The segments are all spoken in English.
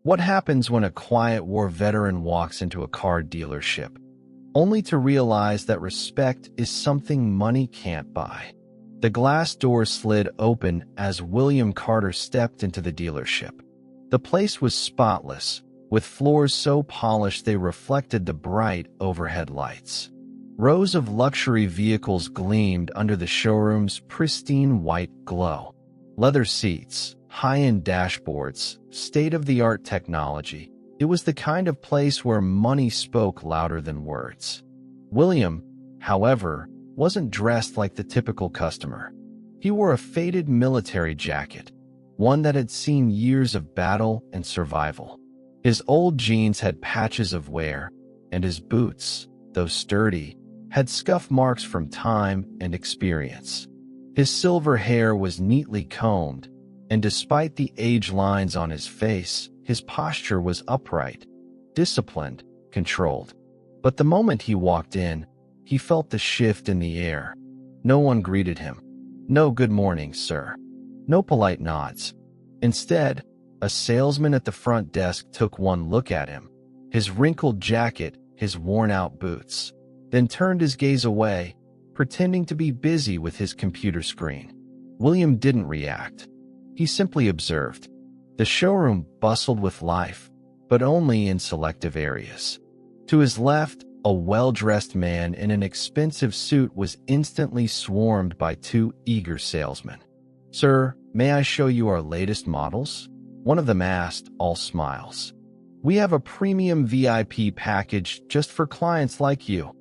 What happens when a quiet war veteran walks into a car dealership, only to realize that respect is something money can't buy? The glass door slid open as William Carter stepped into the dealership. The place was spotless, with floors so polished they reflected the bright overhead lights. Rows of luxury vehicles gleamed under the showroom's pristine white glow. Leather seats, high-end dashboards, state-of-the-art technology. It was the kind of place where money spoke louder than words. William, however, wasn't dressed like the typical customer. He wore a faded military jacket, one that had seen years of battle and survival. His old jeans had patches of wear, and his boots, though sturdy, had scuff marks from time and experience. His silver hair was neatly combed, and despite the age lines on his face, his posture was upright, disciplined, controlled. But the moment he walked in, he felt the shift in the air. No one greeted him. No "good morning, sir." No polite nods. Instead, a salesman at the front desk took one look at him, his wrinkled jacket, his worn-out boots, then turned his gaze away, pretending to be busy with his computer screen. William didn't react. He simply observed. The showroom bustled with life, but only in selective areas. To his left, a well-dressed man in an expensive suit was instantly swarmed by two eager salesmen. "Sir, may I show you our latest models?" one of them asked, all smiles. "We have a premium VIP package just for clients like you."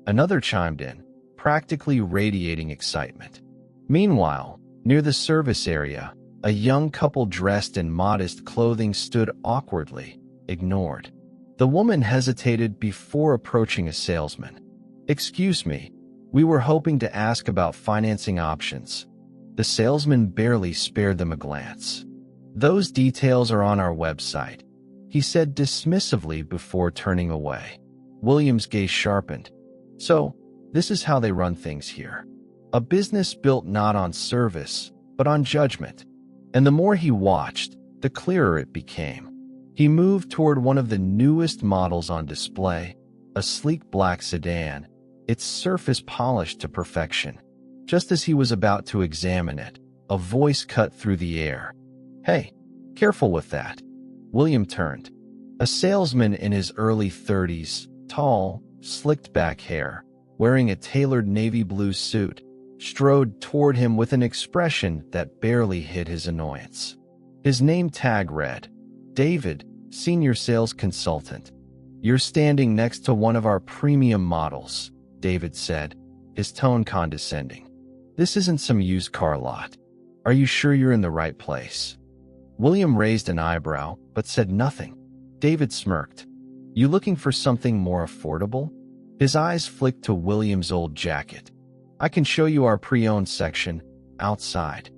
Another chimed in, practically radiating excitement. Meanwhile, near the service area, a young couple dressed in modest clothing stood awkwardly, ignored. The woman hesitated before approaching a salesman. "Excuse me, we were hoping to ask about financing options." The salesman barely spared them a glance. "Those details are on our website," he said dismissively before turning away. William's gaze sharpened. "So, this is how they run things here. A business built not on service, but on judgment." And the more he watched, the clearer it became. He moved toward one of the newest models on display, a sleek black sedan, its surface polished to perfection. Just as he was about to examine it, a voice cut through the air. "Hey, careful with that." William turned. A salesman in his early 30s, tall, slicked back hair, wearing a tailored navy blue suit, strode toward him with an expression that barely hid his annoyance. His name tag read, "David, Senior Sales Consultant. You're standing next to one of our premium models," David said, his tone condescending. "This isn't some used car lot. Are you sure you're in the right place?" William raised an eyebrow, but said nothing. David smirked. "You looking for something more affordable?" His eyes flicked to William's old jacket. "I can show you our pre-owned section, outside."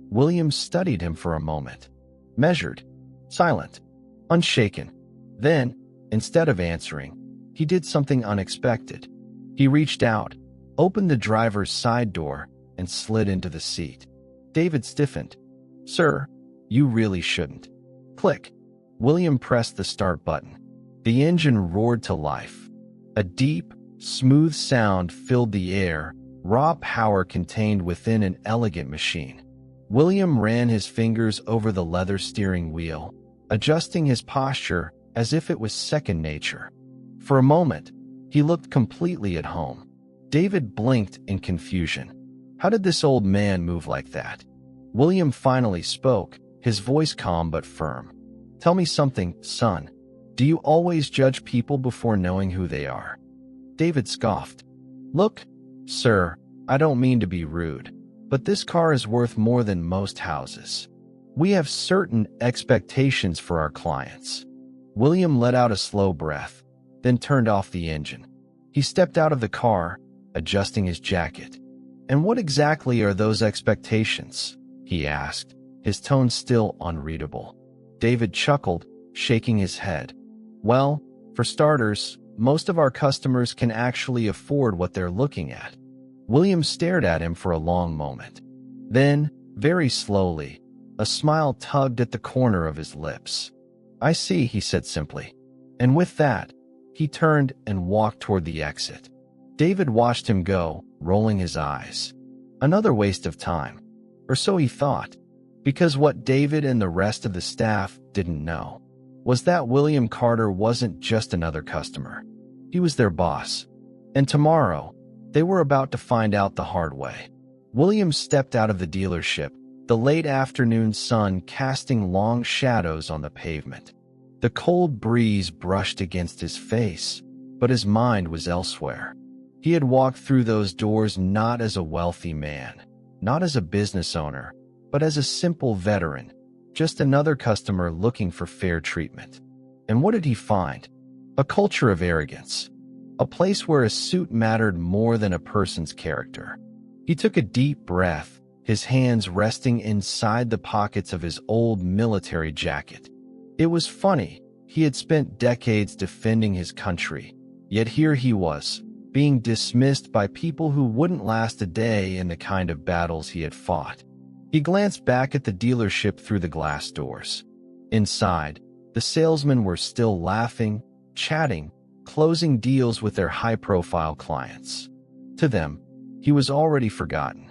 William studied him for a moment. Measured, silent, unshaken. Then, instead of answering, he did something unexpected. He reached out, opened the driver's side door, and slid into the seat. David stiffened. "Sir, you really shouldn't." Click. William pressed the start button. The engine roared to life. A deep, smooth sound filled the air, raw power contained within an elegant machine. William ran his fingers over the leather steering wheel, adjusting his posture as if it was second nature. For a moment, he looked completely at home. David blinked in confusion. How did this old man move like that? William finally spoke, his voice calm but firm. "Tell me something, son. Do you always judge people before knowing who they are?" David scoffed. "Look, sir, I don't mean to be rude, but this car is worth more than most houses. We have certain expectations for our clients." William let out a slow breath, then turned off the engine. He stepped out of the car, adjusting his jacket. "And what exactly are those expectations?" he asked, his tone still unreadable. David chuckled, shaking his head. "Well, for starters, most of our customers can actually afford what they're looking at." William stared at him for a long moment. Then, very slowly, a smile tugged at the corner of his lips. "I see," he said simply. And with that, he turned and walked toward the exit. David watched him go, rolling his eyes. Another waste of time. Or so he thought. Because what David and the rest of the staff didn't know was that William Carter wasn't just another customer. He was their boss. And tomorrow, they were about to find out the hard way. William stepped out of the dealership, the late afternoon sun casting long shadows on the pavement. The cold breeze brushed against his face, but his mind was elsewhere. He had walked through those doors not as a wealthy man, not as a business owner, but as a simple veteran, just another customer looking for fair treatment. And what did he find? A culture of arrogance. A place where a suit mattered more than a person's character. He took a deep breath, his hands resting inside the pockets of his old military jacket. It was funny. He had spent decades defending his country, yet here he was, being dismissed by people who wouldn't last a day in the kind of battles he had fought. He glanced back at the dealership through the glass doors. Inside, the salesmen were still laughing, chatting, closing deals with their high-profile clients. To them, he was already forgotten.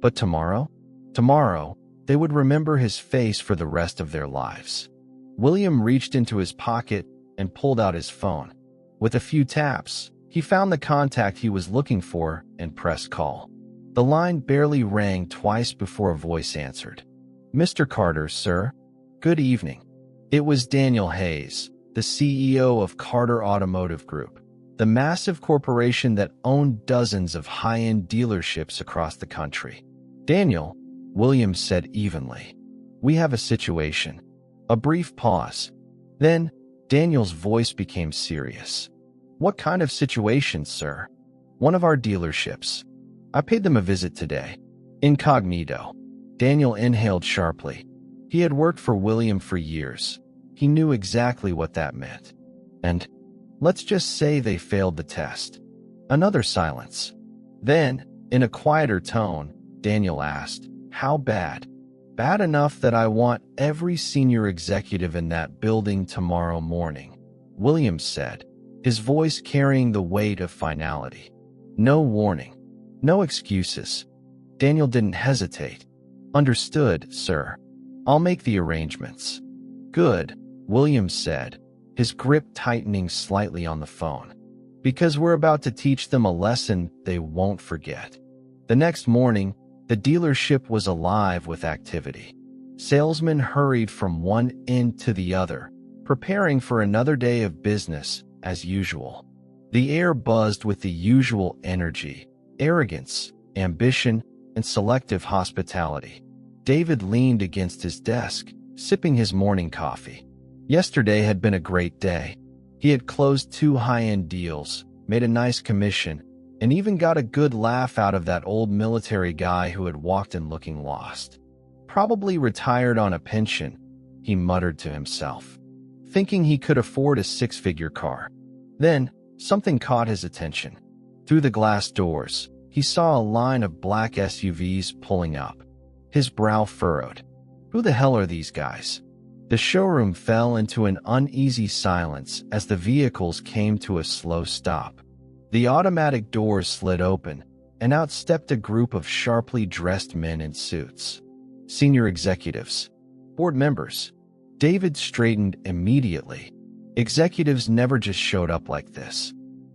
But tomorrow? Tomorrow, they would remember his face for the rest of their lives. William reached into his pocket and pulled out his phone. With a few taps, he found the contact he was looking for and pressed call. The line barely rang twice before a voice answered. "Mr. Carter, sir. Good evening." It was Daniel Hayes, the CEO of Carter Automotive Group, the massive corporation that owned dozens of high-end dealerships across the country. "Daniel," Williams said evenly, "we have a situation." A brief pause. Then, Daniel's voice became serious. "What kind of situation, sir?" "One of our dealerships. I paid them a visit today." Incognito. Daniel inhaled sharply. He had worked for William for years. He knew exactly what that meant. And, let's just say they failed the test. Another silence. Then, in a quieter tone, Daniel asked, "How bad?" "Bad enough that I want every senior executive in that building tomorrow morning," Williams said, his voice carrying the weight of finality. No warning. No excuses. Daniel didn't hesitate. "Understood, sir. I'll make the arrangements." "Good," Williams said, his grip tightening slightly on the phone. "Because we're about to teach them a lesson they won't forget." The next morning, the dealership was alive with activity. Salesmen hurried from one end to the other, preparing for another day of business as usual. The air buzzed with the usual energy, arrogance, ambition, and selective hospitality. David leaned against his desk, sipping his morning coffee. Yesterday had been a great day. He had closed 2 high-end deals, made a nice commission, and even got a good laugh out of that old military guy who had walked in looking lost. Probably retired on a pension, he muttered to himself, thinking he could afford a 6-figure car. Then, something caught his attention. Through the glass doors, he saw a line of black SUVs pulling up. His brow furrowed. Who the hell are these guys? The showroom fell into an uneasy silence as the vehicles came to a slow stop. The automatic doors slid open, and out stepped a group of sharply dressed men in suits. Senior executives. Board members. David straightened immediately. Executives never just showed up like this.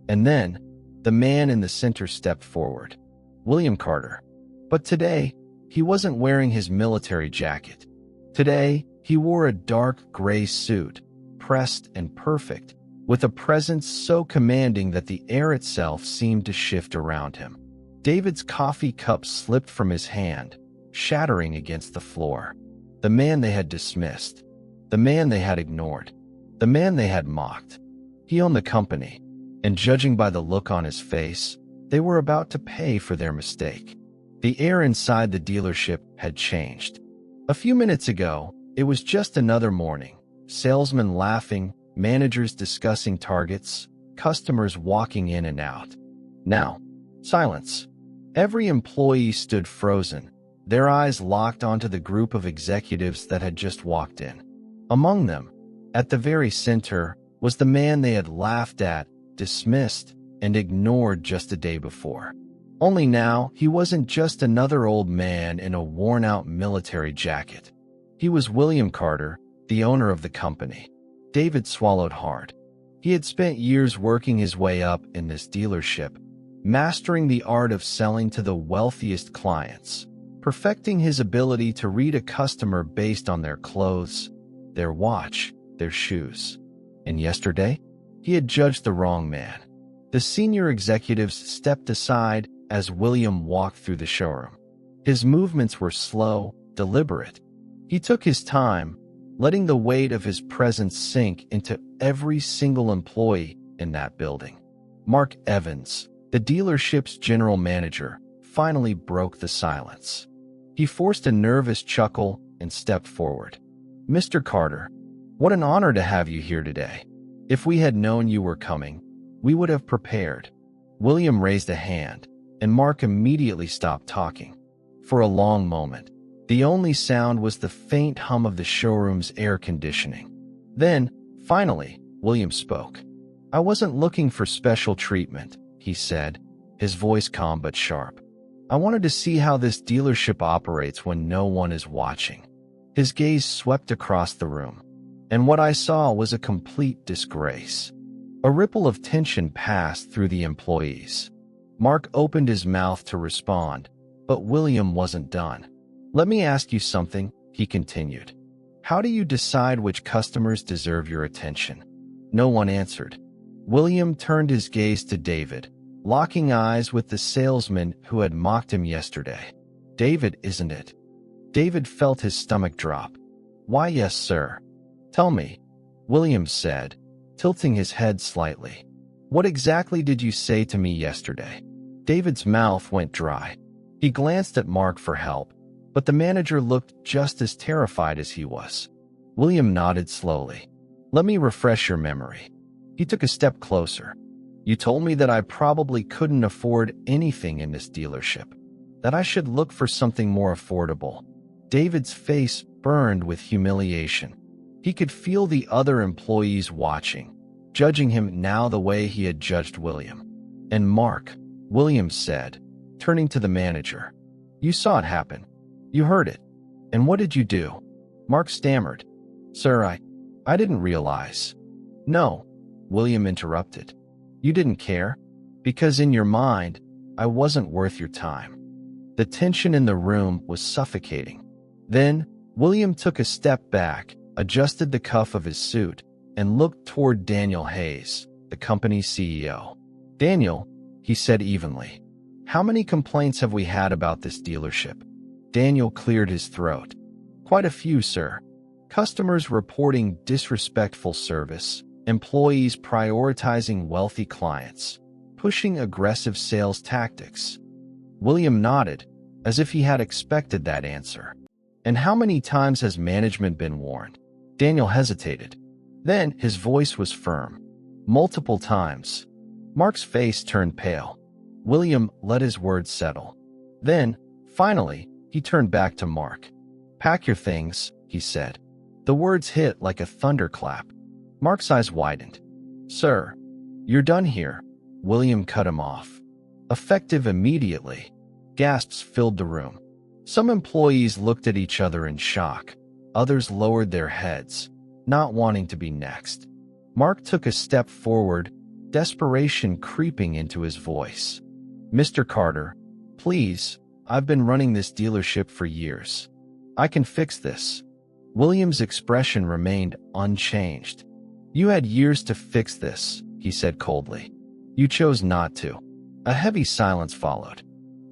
And then, the man in the center stepped forward. William Carter. But today, he wasn't wearing his military jacket. Today, he wore a dark gray suit, pressed and perfect, with a presence so commanding that the air itself seemed to shift around him. David's coffee cup slipped from his hand, shattering against the floor. The man they had dismissed. The man they had ignored. The man they had mocked. He owned the company, and judging by the look on his face, they were about to pay for their mistake. The air inside the dealership had changed. A few minutes ago, it was just another morning. Salesmen laughing, managers discussing targets, customers walking in and out. Now, silence. Every employee stood frozen, their eyes locked onto the group of executives that had just walked in. Among them, At the very center was the man they had laughed at, dismissed, and ignored just a day before. Only now, he wasn't just another old man in a worn-out military jacket. He was William Carter, the owner of the company. David swallowed hard. He had spent years working his way up in this dealership, mastering the art of selling to the wealthiest clients, perfecting his ability to read a customer based on their clothes, their watch, their shoes. And yesterday, he had judged the wrong man. The senior executives stepped aside as William walked through the showroom. His movements were slow, deliberate. He took his time, letting the weight of his presence sink into every single employee in that building. Mark Evans, the dealership's general manager, finally broke the silence. He forced a nervous chuckle and stepped forward. "Mr. Carter, what an honor to have you here today. If we had known you were coming, we would have prepared." William raised a hand, and Mark immediately stopped talking. For a long moment, the only sound was the faint hum of the showroom's air conditioning. Then, finally, William spoke. "I wasn't looking for special treatment," he said, his voice calm but sharp. "I wanted to see how this dealership operates when no one is watching." His gaze swept across the room, and what I saw was a complete disgrace. A ripple of tension passed through the employees. Mark opened his mouth to respond, but William wasn't done. "Let me ask you something," he continued. "How do you decide which customers deserve your attention?" No one answered. William turned his gaze to David, locking eyes with the salesman who had mocked him yesterday. "David, isn't it?" David felt his stomach drop. "Why, yes, sir." "Tell me," William said, tilting his head slightly. "What exactly did you say to me yesterday?" David's mouth went dry. He glanced at Mark for help, but the manager looked just as terrified as he was. William nodded slowly. "Let me refresh your memory." He took a step closer. "You told me that I probably couldn't afford anything in this dealership, that I should look for something more affordable." David's face burned with humiliation. He could feel the other employees watching, judging him now the way he had judged William. "And Mark," William said, turning to the manager, "you saw it happen. You heard it. And what did you do?" Mark stammered. "Sir, I didn't realize." "No," William interrupted. "You didn't care? Because in your mind, I wasn't worth your time." The tension in the room was suffocating. Then, William took a step back, adjusted the cuff of his suit, and looked toward Daniel Hayes, the company's CEO. "Daniel," he said evenly, "how many complaints have we had about this dealership?" Daniel cleared his throat. "Quite a few, sir. Customers reporting disrespectful service, employees prioritizing wealthy clients, pushing aggressive sales tactics." William nodded, as if he had expected that answer. "And how many times has management been warned?" Daniel hesitated. Then his voice was firm. "Multiple times." Mark's face turned pale. William let his words settle. Then, finally, he turned back to Mark. "Pack your things," he said. The words hit like a thunderclap. Mark's eyes widened. "Sir, you're done here." William cut him off. Effective immediately. Gasps filled the room. Some employees looked at each other in shock. Others lowered their heads, not wanting to be next. Mark took a step forward, desperation creeping into his voice. "Mr. Carter, please, I've been running this dealership for years. I can fix this." William's expression remained unchanged. "You had years to fix this," he said coldly. "You chose not to." A heavy silence followed.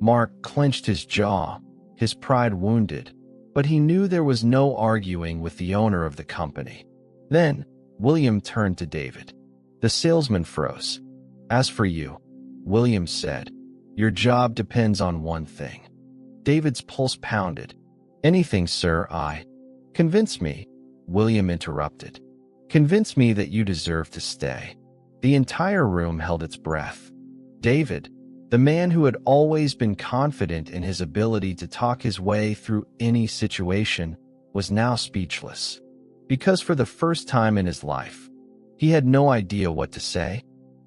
Mark clenched his jaw, his pride wounded, but he knew there was no arguing with the owner of the company. Then, William turned to David. The salesman froze. "As for you," William said, "your job depends on one thing." David's pulse pounded. "Anything, sir, Convince me," William interrupted. "Convince me that you deserve to stay." The entire room held its breath. David, the man who had always been confident in his ability to talk his way through any situation, was now speechless. Because for the first time in his life, he had no idea what to say.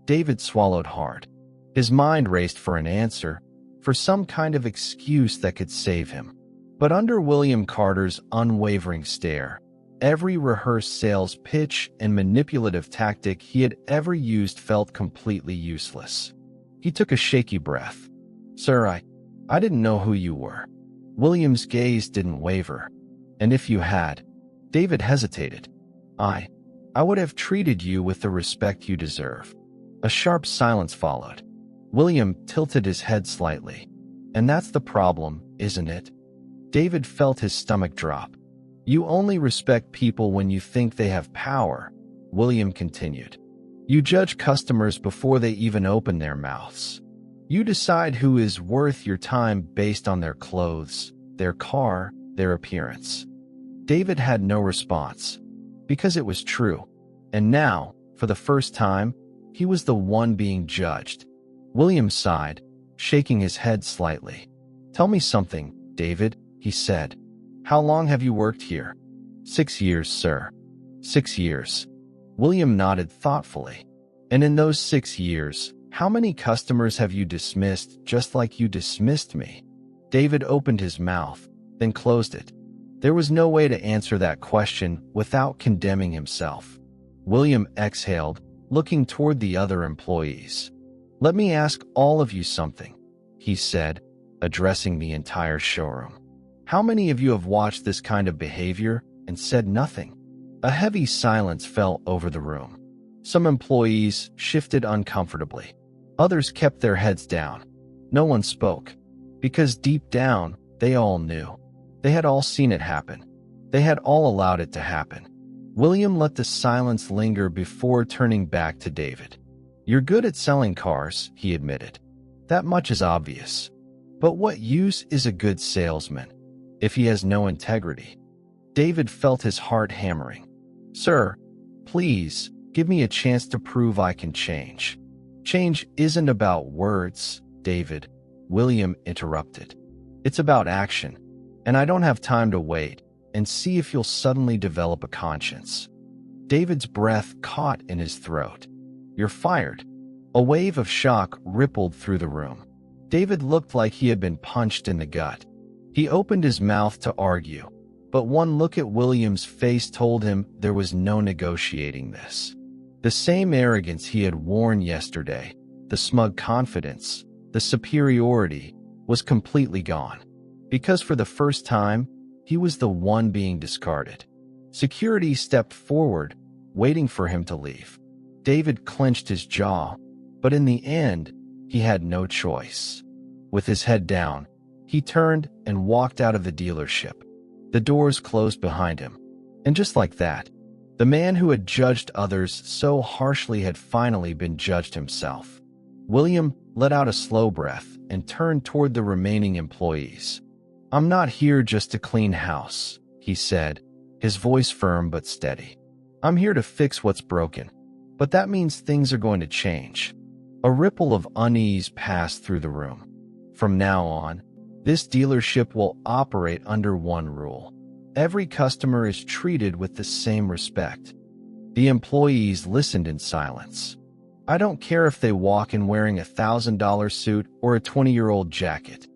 David swallowed hard. His mind raced for an answer, for some kind of excuse that could save him. But under William Carter's unwavering stare, every rehearsed sales pitch and manipulative tactic he had ever used felt completely useless. He took a shaky breath. "Sir, I didn't know who you were." William's gaze didn't waver. "And if you had," David hesitated, I would have treated you with the respect you deserve." A sharp silence followed. William tilted his head slightly. "And that's the problem, isn't it?" David felt his stomach drop. "You only respect people when you think they have power," William continued. "You judge customers before they even open their mouths. You decide who is worth your time based on their clothes, their car, their appearance." David had no response, because it was true. And now, for the first time, he was the one being judged. William sighed, shaking his head slightly. "Tell me something, David," he said. "How long have you worked here?" 6 years, sir." 6 years. William nodded thoughtfully. "And in those 6 years, how many customers have you dismissed just like you dismissed me?" David opened his mouth, then closed it. There was no way to answer that question without condemning himself. William exhaled, looking toward the other employees. "Let me ask all of you something," he said, addressing the entire showroom. "How many of you have watched this kind of behavior and said nothing?" A heavy silence fell over the room. Some employees shifted uncomfortably. Others kept their heads down. No one spoke, because deep down, they all knew. They had all seen it happen. They had all allowed it to happen. William let the silence linger before turning back to David. "You're good at selling cars," he admitted. "That much is obvious. But what use is a good salesman if he has no integrity?" David felt his heart hammering. "Sir, please, give me a chance to prove I can change." "Change isn't about words, David," William interrupted. "It's about action. And I don't have time to wait and see if you'll suddenly develop a conscience." David's breath caught in his throat. "You're fired." A wave of shock rippled through the room. David looked like he had been punched in the gut. He opened his mouth to argue, but one look at William's face told him there was no negotiating this. The same arrogance he had worn yesterday, the smug confidence, the superiority, was completely gone. Because for the first time, he was the one being discarded. Security stepped forward, waiting for him to leave. David clenched his jaw, but in the end, he had no choice. With his head down, he turned and walked out of the dealership. The doors closed behind him. And just like that, the man who had judged others so harshly had finally been judged himself. William let out a slow breath and turned toward the remaining employees. "I'm not here just to clean house," he said, his voice firm but steady. "I'm here to fix what's broken. But that means things are going to change." A ripple of unease passed through the room. "From now on, this dealership will operate under one rule. Every customer is treated with the same respect." The employees listened in silence. "I don't care if they walk in wearing a $1,000 suit or a 20-year-old jacket.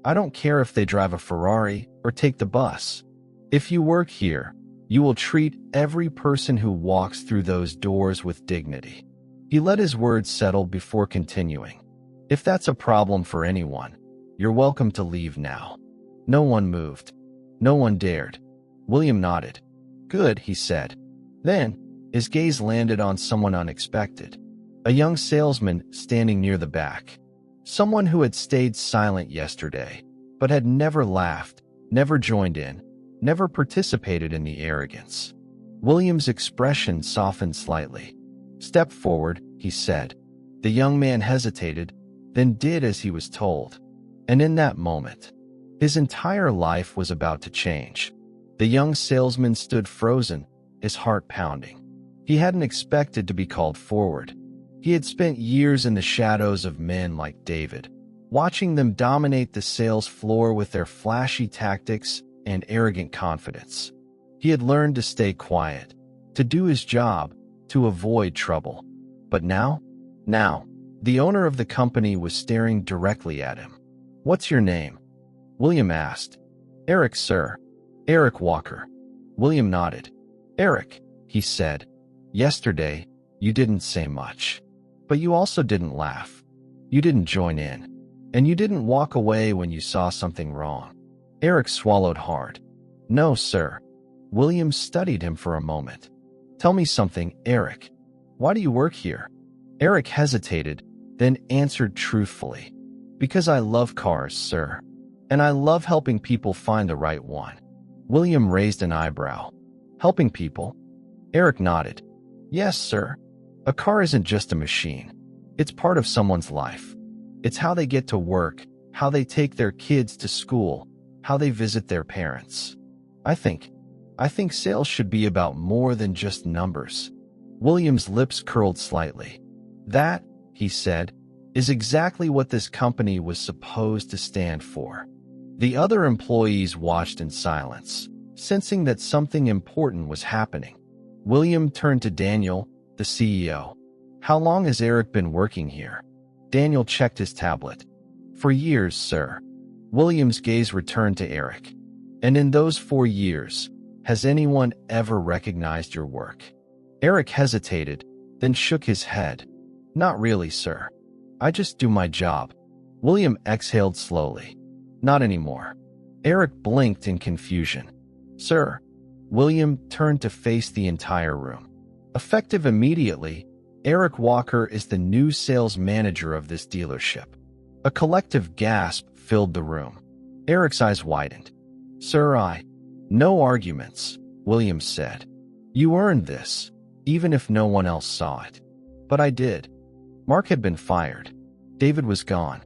I don't care if they drive a Ferrari or take the bus. If you work here, you will treat every person who walks through those doors with dignity." He let his words settle before continuing. "If that's a problem for anyone, you're welcome to leave now." No one moved. No one dared. William nodded. "Good," he said. Then, his gaze landed on someone unexpected. A young salesman standing near the back. Someone who had stayed silent yesterday, but had never laughed, never joined in, never participated in the arrogance. William's expression softened slightly. "Step forward," he said. The young man hesitated, then did as he was told. And in that moment, his entire life was about to change. The young salesman stood frozen, his heart pounding. He hadn't expected to be called forward. He had spent years in the shadows of men like David, watching them dominate the sales floor with their flashy tactics and arrogant confidence. He had learned to stay quiet, to do his job, to avoid trouble. But now, the owner of the company was staring directly at him. "What's your name?" William asked. "Eric, sir. Eric Walker." William nodded. "Eric," he said, "yesterday, you didn't say much. But you also didn't laugh. You didn't join in. And you didn't walk away when you saw something wrong." Eric swallowed hard. "No, sir." William studied him for a moment. "Tell me something, Eric. Why do you work here?" Eric hesitated, then answered truthfully. "Because I love cars, sir. And I love helping people find the right one." William raised an eyebrow. "Helping people?" Eric nodded. "Yes, sir. A car isn't just a machine. It's part of someone's life. It's how they get to work, how they take their kids to school, how they visit their parents. I think sales should be about more than just numbers." William's lips curled slightly. "That," he said, "is exactly what this company was supposed to stand for." The other employees watched in silence, sensing that something important was happening. William turned to Daniel, the CEO. "How long has Eric been working here?" Daniel checked his tablet. "For years, sir." William's gaze returned to Eric. "And in those 4 years, has anyone ever recognized your work?" Eric hesitated, then shook his head. "Not really, sir. I just do my job." William exhaled slowly. "Not anymore." Eric blinked in confusion. "Sir." William turned to face the entire room. Effective immediately, Eric Walker is the new sales manager of this dealership. A collective gasp filled the room. Eric's eyes widened. "Sir, no arguments," William said. "You earned this, even if no one else saw it." "But I did." Mark had been fired. David was gone.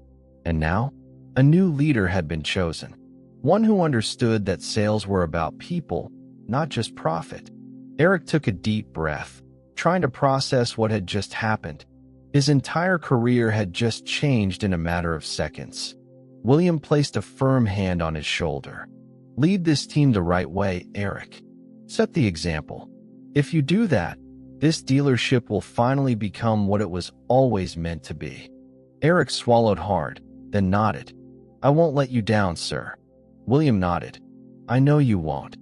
And now, a new leader had been chosen. One who understood that sales were about people, not just profit. Eric took a deep breath, trying to process what had just happened. His entire career had just changed in a matter of seconds. William placed a firm hand on his shoulder. "Lead this team the right way, Eric. Set the example. If you do that, this dealership will finally become what it was always meant to be." Eric swallowed hard, then nodded. "I won't let you down, sir." William nodded. "I know you won't."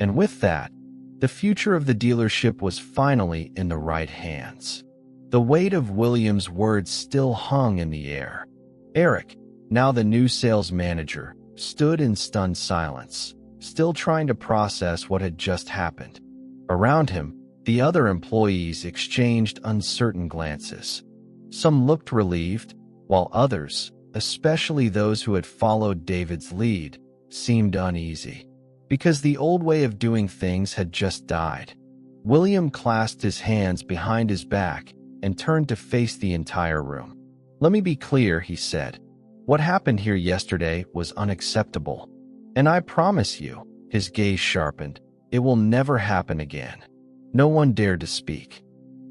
And with that, the future of the dealership was finally in the right hands. The weight of William's words still hung in the air. Eric, now the new sales manager, stood in stunned silence, still trying to process what had just happened. Around him, the other employees exchanged uncertain glances. Some looked relieved, while others, especially those who had followed David's lead, seemed uneasy. Because the old way of doing things had just died. William clasped his hands behind his back and turned to face the entire room. "Let me be clear," he said. "What happened here yesterday was unacceptable. And I promise you," his gaze sharpened, "it will never happen again." No one dared to speak.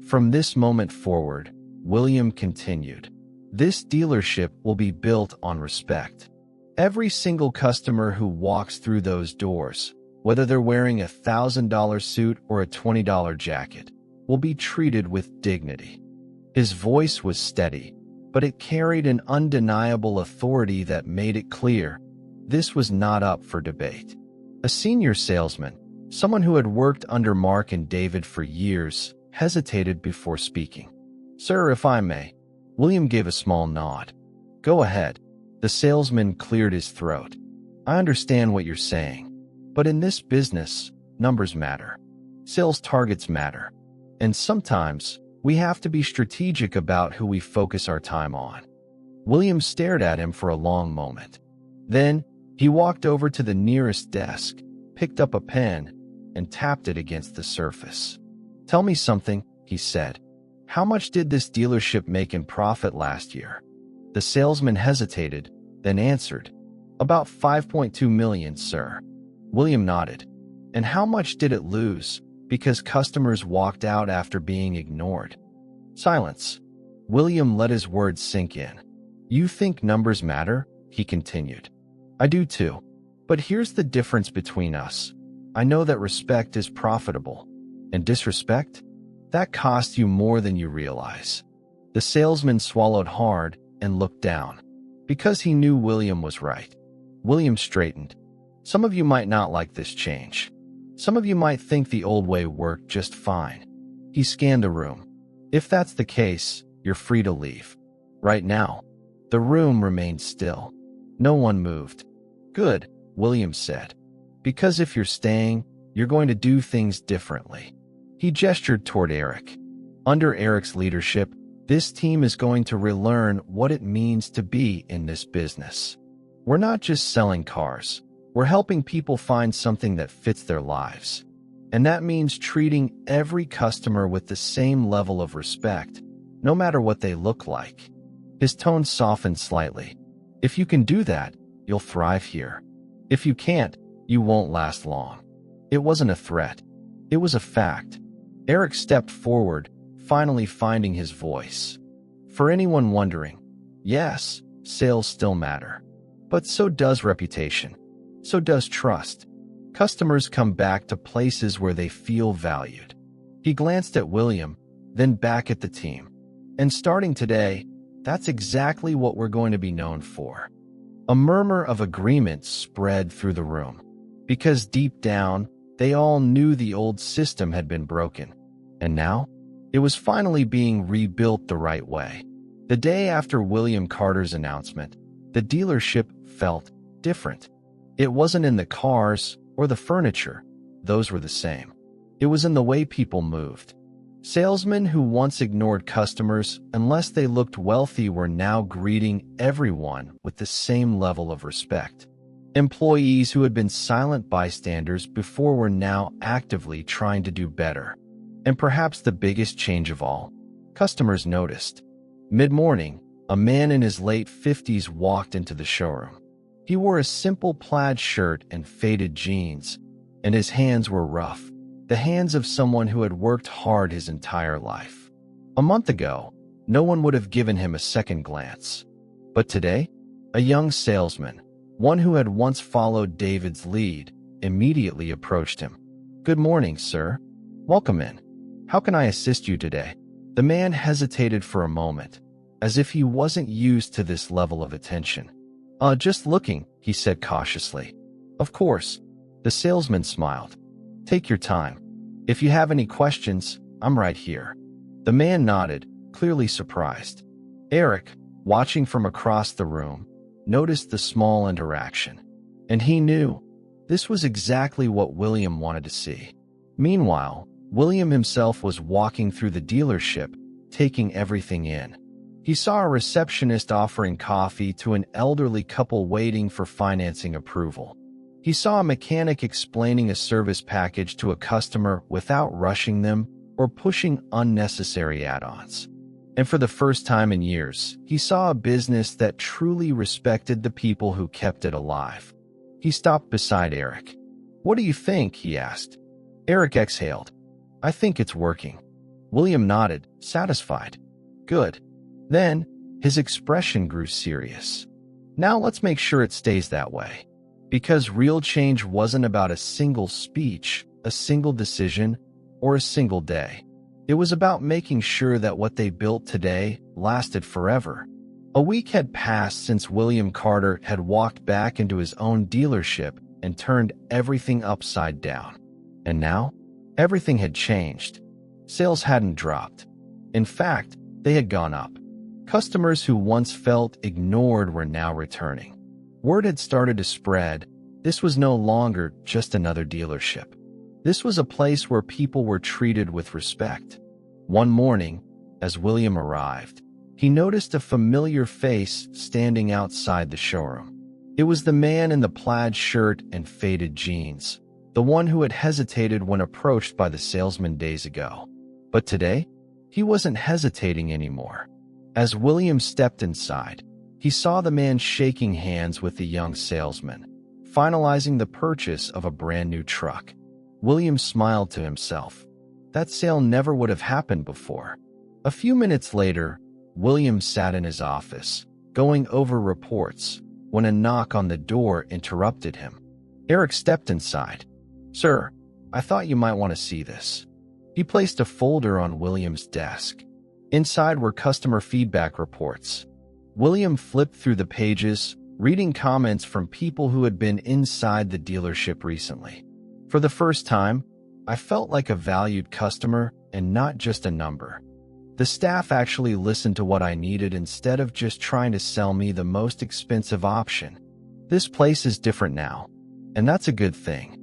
From this moment forward, William continued, "This dealership will be built on respect. Every single customer who walks through those doors, whether they're wearing a $1,000 suit or a $20 jacket, will be treated with dignity." His voice was steady, but it carried an undeniable authority that made it clear this was not up for debate. A senior salesman, someone who had worked under Mark and David for years, hesitated before speaking. "Sir, if I may." William gave a small nod. "Go ahead." The salesman cleared his throat. "I understand what you're saying. But in this business, numbers matter. Sales targets matter. And sometimes, we have to be strategic about who we focus our time on." William stared at him for a long moment. Then, he walked over to the nearest desk, picked up a pen, and tapped it against the surface. "Tell me something," he said. "How much did this dealership make in profit last year?" The salesman hesitated, then answered, "About 5.2 million, sir." William nodded. "And how much did it lose, because customers walked out after being ignored?" Silence. William let his words sink in. "You think numbers matter?" he continued. "I do too. But here's the difference between us. I know that respect is profitable. And disrespect? That costs you more than you realize. The salesman swallowed hard and looked down, because he knew William was right. William straightened. Some of you might not like this change. Some of you might think the old way worked just fine. He scanned the room. If that's the case, you're free to leave. Right now. The room remained still. No one moved. Good, William said. Because if you're staying, you're going to do things differently. He gestured toward Eric. Under Eric's leadership, this team is going to relearn what it means to be in this business. We're not just selling cars. We're helping people find something that fits their lives. And that means treating every customer with the same level of respect, no matter what they look like. His tone softened slightly. If you can do that, you'll thrive here. If you can't, you won't last long. It wasn't a threat. It was a fact. Eric stepped forward, finally finding his voice. For anyone wondering, yes, sales still matter. But so does reputation. So does trust. Customers come back to places where they feel valued. He glanced at William, then back at the team. And starting today, that's exactly what we're going to be known for. A murmur of agreement spread through the room, because deep down, they all knew the old system had been broken. And now, it was finally being rebuilt the right way. The day after William Carter's announcement, the dealership felt different. It wasn't in the cars or the furniture. Those were the same. It was in the way people moved. Salesmen who once ignored customers unless they looked wealthy were now greeting everyone with the same level of respect. Employees who had been silent bystanders before were now actively trying to do better. And perhaps the biggest change of all, customers noticed. Mid-morning, a man in his late 50s walked into the showroom. He wore a simple plaid shirt and faded jeans, and his hands were rough. The hands of someone who had worked hard his entire life. A month ago, no one would have given him a second glance. But today, a young salesman, one who had once followed David's lead, immediately approached him. "Good morning, sir. Welcome in. How can I assist you today?" The man hesitated for a moment, as if he wasn't used to this level of attention. Just looking," he said cautiously. "Of course." The salesman smiled. "Take your time. If you have any questions, I'm right here." The man nodded, clearly surprised. Eric, watching from across the room, noticed the small interaction. And he knew this was exactly what William wanted to see. Meanwhile, William himself was walking through the dealership, taking everything in. He saw a receptionist offering coffee to an elderly couple waiting for financing approval. He saw a mechanic explaining a service package to a customer without rushing them or pushing unnecessary add-ons. And for the first time in years, he saw a business that truly respected the people who kept it alive. He stopped beside Eric. "What do you think?" he asked. Eric exhaled. "I think it's working." William nodded, satisfied. "Good." Then, his expression grew serious. "Now let's make sure it stays that way." Because real change wasn't about a single speech, a single decision, or a single day. It was about making sure that what they built today lasted forever. A week had passed since William Carter had walked back into his own dealership and turned everything upside down. And now, everything had changed. Sales hadn't dropped. In fact, they had gone up. Customers who once felt ignored were now returning. Word had started to spread. This was no longer just another dealership. This was a place where people were treated with respect. One morning, as William arrived, he noticed a familiar face standing outside the showroom. It was the man in the plaid shirt and faded jeans, the one who had hesitated when approached by the salesman days ago. But today, he wasn't hesitating anymore. As William stepped inside, he saw the man shaking hands with the young salesman, finalizing the purchase of a brand new truck. William smiled to himself. That sale never would have happened before. A few minutes later, William sat in his office, going over reports, when a knock on the door interrupted him. Eric stepped inside. Sir, I thought you might want to see this. He placed a folder on William's desk. Inside were customer feedback reports. William flipped through the pages, reading comments from people who had been inside the dealership recently. For the first time, I felt like a valued customer and not just a number. The staff actually listened to what I needed instead of just trying to sell me the most expensive option. This place is different now, and that's a good thing.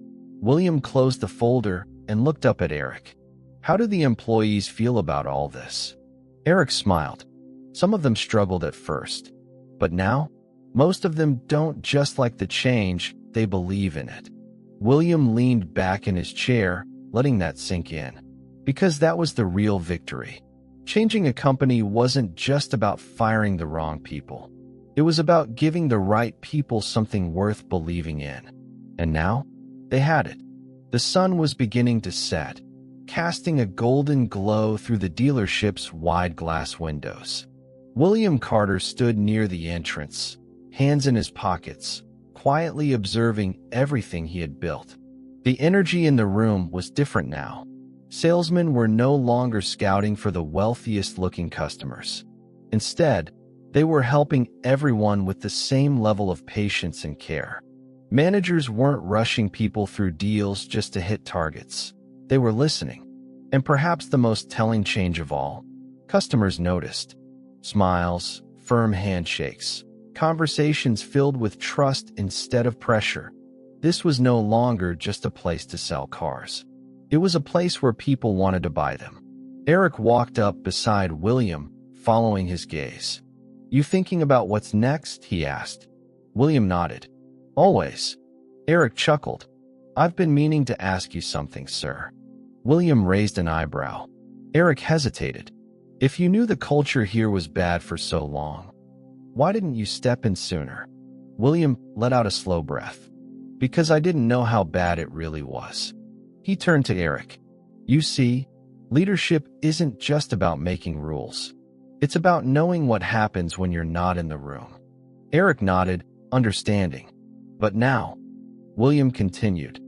William closed the folder and looked up at Eric. How do the employees feel about all this? Eric smiled. Some of them struggled at first, but now, most of them don't just like the change, they believe in it. William leaned back in his chair, letting that sink in. Because that was the real victory. Changing a company wasn't just about firing the wrong people. It was about giving the right people something worth believing in. And now, they had it. The sun was beginning to set, casting a golden glow through the dealership's wide glass windows. William Carter stood near the entrance, hands in his pockets, quietly observing everything he had built. The energy in the room was different now. Salesmen were no longer scouting for the wealthiest-looking customers. Instead, they were helping everyone with the same level of patience and care. Managers weren't rushing people through deals just to hit targets. They were listening. And perhaps the most telling change of all, customers noticed. Smiles, firm handshakes, conversations filled with trust instead of pressure. This was no longer just a place to sell cars. It was a place where people wanted to buy them. Eric walked up beside William, following his gaze. You thinking about what's next? He asked. William nodded. Always. Eric chuckled. I've been meaning to ask you something, sir. William raised an eyebrow. Eric hesitated. If you knew the culture here was bad for so long, why didn't you step in sooner? William let out a slow breath. Because I didn't know how bad it really was. He turned to Eric. You see, leadership isn't just about making rules. It's about knowing what happens when you're not in the room. Eric nodded, understanding. But now, William continued,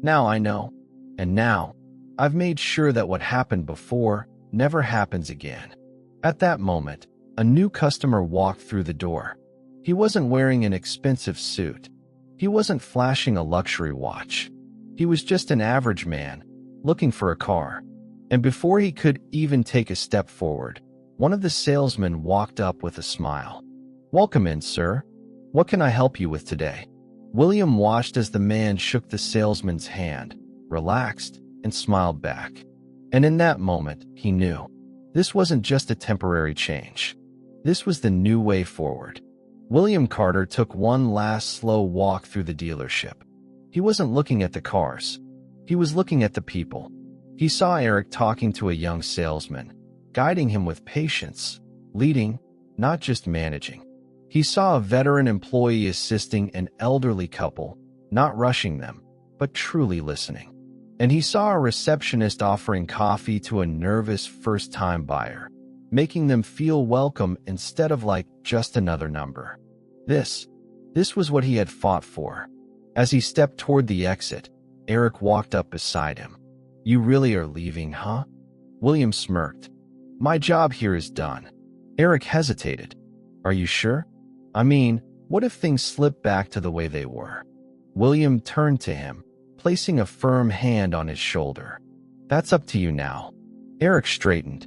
now I know. And now, I've made sure that what happened before never happens again. At that moment, a new customer walked through the door. He wasn't wearing an expensive suit. He wasn't flashing a luxury watch. He was just an average man, looking for a car. And before he could even take a step forward, one of the salesmen walked up with a smile. Welcome in, sir. What can I help you with today? William watched as the man shook the salesman's hand, relaxed, and smiled back. And in that moment, he knew. This wasn't just a temporary change. This was the new way forward. William Carter took one last slow walk through the dealership. He wasn't looking at the cars. He was looking at the people. He saw Eric talking to a young salesman, guiding him with patience, leading, not just managing. He saw a veteran employee assisting an elderly couple, not rushing them, but truly listening. And he saw a receptionist offering coffee to a nervous first-time buyer, making them feel welcome instead of like just another number. This was what he had fought for. As he stepped toward the exit, Eric walked up beside him. You really are leaving, huh? William smirked. My job here is done. Eric hesitated. Are you sure? I mean, what if things slip back to the way they were? William turned to him, placing a firm hand on his shoulder. That's up to you now. Eric straightened.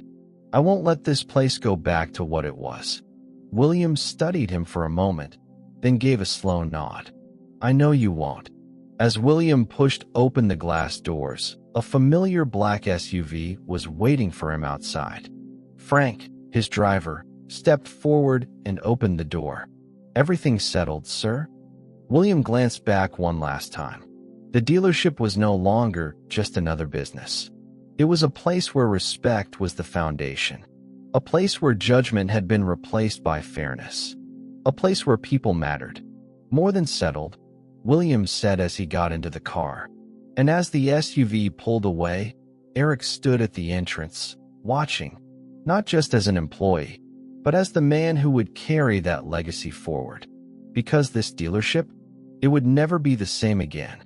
I won't let this place go back to what it was. William studied him for a moment, then gave a slow nod. I know you won't. As William pushed open the glass doors, a familiar black SUV was waiting for him outside. Frank, his driver, stepped forward and opened the door. Everything settled, sir? William glanced back one last time. The dealership was no longer just another business. It was a place where respect was the foundation. A place where judgment had been replaced by fairness. A place where people mattered. More than settled, William said as he got into the car. And as the SUV pulled away, Eric stood at the entrance, watching, not just as an employee, but as the man who would carry that legacy forward. Because this dealership, it would never be the same again.